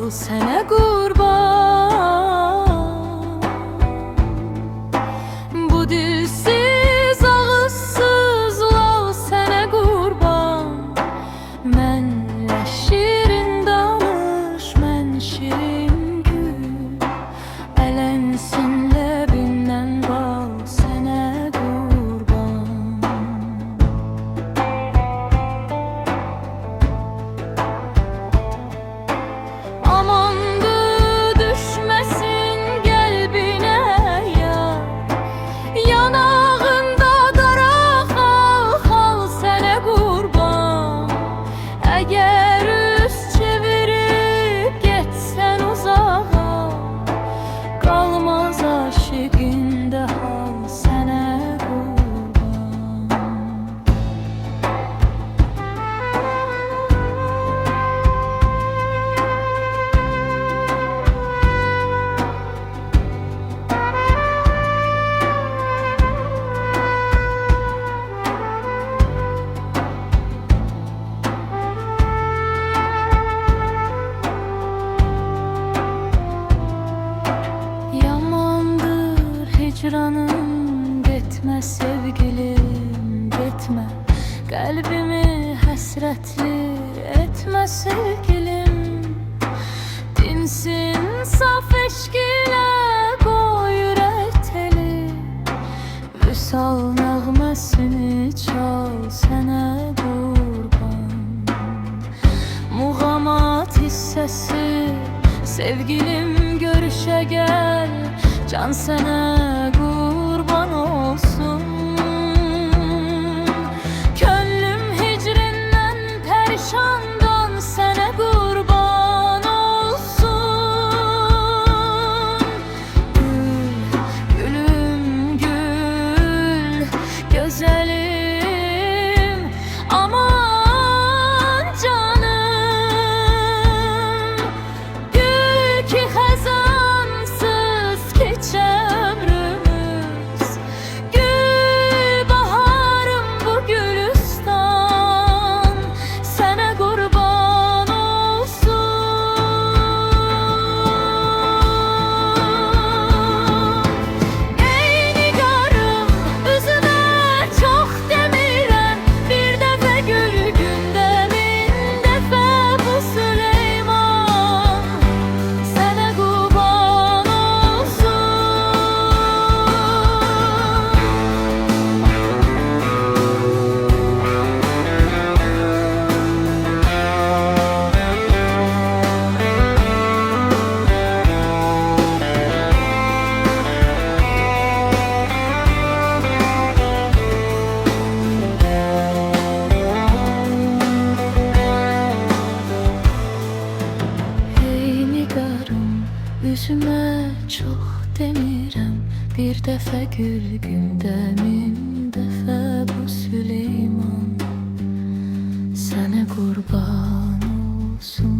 lal sənə qurban. Bu dilsiz ağızsız lal sənə qurban. Mənlə şirin danış, mən şirin gül, ələnsin ləbindən bal sənə qurban. Amandı düşməsin qəlbinə yar, yanağında qara xal sənə qurban. Əgər üz çevirib getsən uzağa, qalmaz aşiqində hal sənə qurban. Yamandır hicranım, getmə sevgilim, getmə. Qəlbimi həsrətli etmə sevgilim. Dinsin saf eşq ilə qoy ürək teli, vüsal nəğməsini çal sənə qurban. Muğamat hissəsi sevgilim, görüşə gəl, can sənə qurban olsun. Könlüm hicrindən pərişandan sənə qurban olsun. Gül, gülüm, gül, gözəlim, aman canım. Gül ki xəzansız keçər ömrümüz, gül baharım bu gülüstan sənə qurban olsun. Ey nigarım, üzümə çox demirəm, bir dəfə gül gündə min dəfə bu Süleyman sənə qurban olsun. Ey nigarım, üzümə çox demirəm, bir dəfə gül gündə min dəfə bu Süleyman sənə qurban olsun.